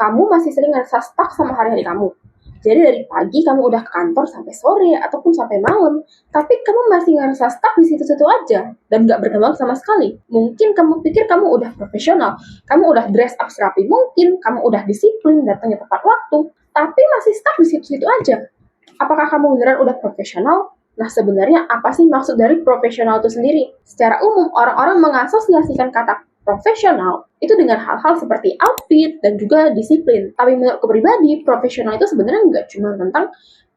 kamu masih sering ngerasa stuck sama hari-hari kamu. Jadi dari pagi kamu udah ke kantor sampai sore ataupun sampai malam, tapi kamu masih ngerasa stuck di situ-situ aja dan nggak berkembang sama sekali. Mungkin kamu pikir kamu udah profesional, kamu udah dress up serapi mungkin, kamu udah disiplin, datangnya tepat waktu, tapi masih stuck di situ-situ aja. Apakah kamu beneran udah profesional? Nah, sebenarnya apa sih maksud dari profesional itu sendiri? Secara umum, orang-orang mengasosiasikan kata profesional itu dengan hal-hal seperti outfit dan juga disiplin. Tapi menurutku pribadi, profesional itu sebenarnya nggak cuma tentang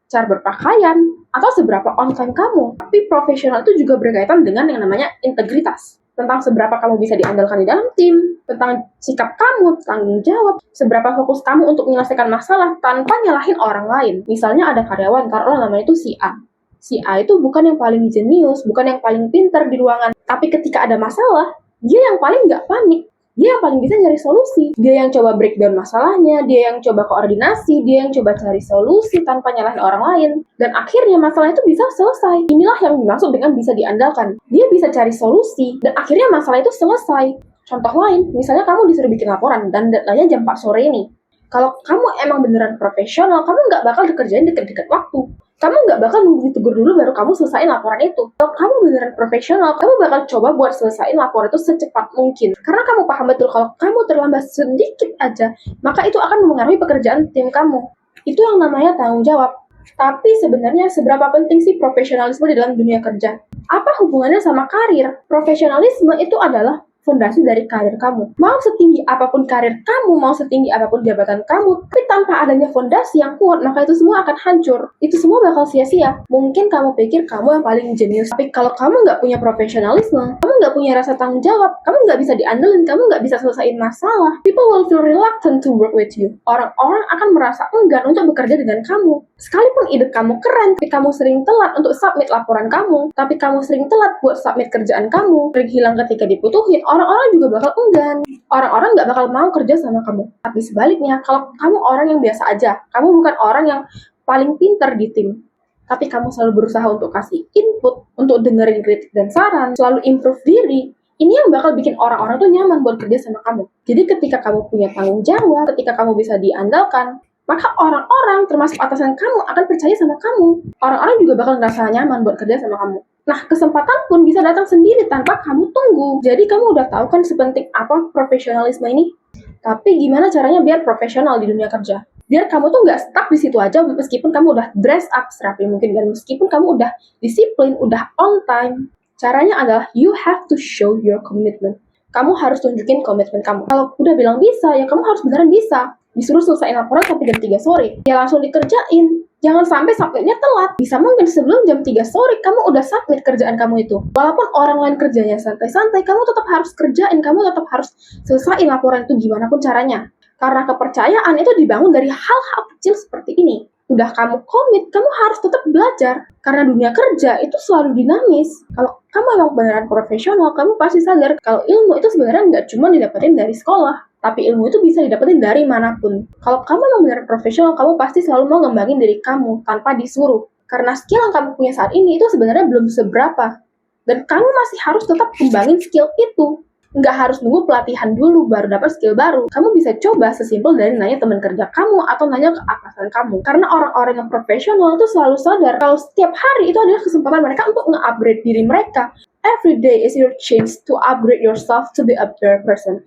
cara berpakaian atau seberapa on time kamu. Tapi profesional itu juga berkaitan dengan yang namanya integritas. Tentang seberapa kamu bisa diandalkan di dalam tim, tentang sikap kamu, tanggung jawab, seberapa fokus kamu untuk menyelesaikan masalah tanpa nyalahin orang lain. Misalnya ada karyawan, taruhlah namanya itu si A. Si A itu bukan yang paling jenius, bukan yang paling pintar di ruangan. Tapi ketika ada masalah, dia yang paling nggak panik. Dia yang paling bisa cari solusi. Dia yang coba breakdown masalahnya, dia yang coba koordinasi, dia yang coba cari solusi tanpa nyalahin orang lain. Dan akhirnya masalah itu bisa selesai. Inilah yang dimaksud dengan bisa diandalkan. Dia bisa cari solusi, dan akhirnya masalah itu selesai. Contoh lain, misalnya kamu disuruh bikin laporan, dan deadline-nya jam 4 sore ini. Kalau kamu emang beneran profesional, kamu nggak bakal dikerjain deket-deket waktu. Kamu nggak bakal nunggu ditegur dulu baru kamu selesaiin laporan itu. Kalau kamu beneran profesional, kamu bakal coba buat selesaiin laporan itu secepat mungkin. Karena kamu paham betul kalau kamu terlambat sedikit aja, maka itu akan mempengaruhi pekerjaan tim kamu. Itu yang namanya tanggung jawab. Tapi sebenarnya seberapa penting sih profesionalisme di dalam dunia kerja? Apa hubungannya sama karir? Profesionalisme itu adalah fondasi dari karir kamu. Mau setinggi apapun karir kamu, mau setinggi apapun jabatan kamu, tapi tanpa adanya fondasi yang kuat, maka itu semua akan hancur. Itu semua bakal sia-sia. Mungkin kamu pikir kamu yang paling jenius, tapi kalau kamu nggak punya profesionalisme, kamu nggak punya rasa tanggung jawab, kamu nggak bisa diandelin, kamu nggak bisa selesaiin masalah, people will feel reluctant to work with you. Orang-orang akan merasa enggan untuk bekerja dengan kamu. Sekalipun ide kamu keren, tapi kamu sering telat untuk submit laporan kamu, tapi kamu sering telat buat submit kerjaan kamu, sering hilang ketika dibutuhin, orang-orang juga bakal enggan. Orang-orang nggak bakal mau kerja sama kamu. Tapi sebaliknya, kalau kamu orang yang biasa aja, kamu bukan orang yang paling pintar di tim, tapi kamu selalu berusaha untuk kasih input, untuk dengerin kritik dan saran, selalu improve diri, ini yang bakal bikin orang-orang tuh nyaman buat kerja sama kamu. Jadi ketika kamu punya tanggung jawab, ketika kamu bisa diandalkan, maka orang-orang termasuk atasan kamu akan percaya sama kamu. Orang-orang juga bakal ngerasa nyaman buat kerja sama kamu. Nah, kesempatan pun bisa datang sendiri tanpa kamu tunggu. Jadi kamu udah tahu kan sepenting apa profesionalisme ini? Tapi gimana caranya biar profesional di dunia kerja? Biar kamu tuh nggak stuck di situ aja meskipun kamu udah dress up serapi mungkin, dan meskipun kamu udah disiplin, udah on time. Caranya adalah you have to show your commitment. Kamu harus tunjukin komitmen kamu. Kalau udah bilang bisa, ya kamu harus beneran bisa. Disuruh selesaiin laporan sampai jam 3 sore, ya langsung dikerjain. Jangan sampai submitnya telat. Bisa mungkin sebelum jam 3 sore kamu udah submit kerjaan kamu itu. Walaupun orang lain kerjanya santai-santai, kamu tetap harus kerjain, kamu tetap harus selesaiin laporan itu gimana pun caranya. Karena kepercayaan itu dibangun dari hal-hal kecil seperti ini. Udah kamu komit, kamu harus tetap belajar. Karena dunia kerja itu selalu dinamis. Kalau kamu emang beneran profesional, kamu pasti sadar kalau ilmu itu sebenarnya nggak cuma didapetin dari sekolah, tapi ilmu itu bisa didapetin dari manapun. Kalau kamu emang beneran profesional, kamu pasti selalu mau ngembangin diri kamu tanpa disuruh. Karena skill yang kamu punya saat ini itu sebenarnya belum seberapa. Dan kamu masih harus tetap kembangin skill itu. Nggak harus nunggu pelatihan dulu baru dapat skill baru. Kamu bisa coba sesimpel dari nanya teman kerja kamu atau nanya ke atasan kamu. Karena orang-orang yang profesional itu selalu sadar kalau setiap hari itu adalah kesempatan mereka untuk nge-upgrade diri mereka. Every day is your chance to upgrade yourself to be a better person.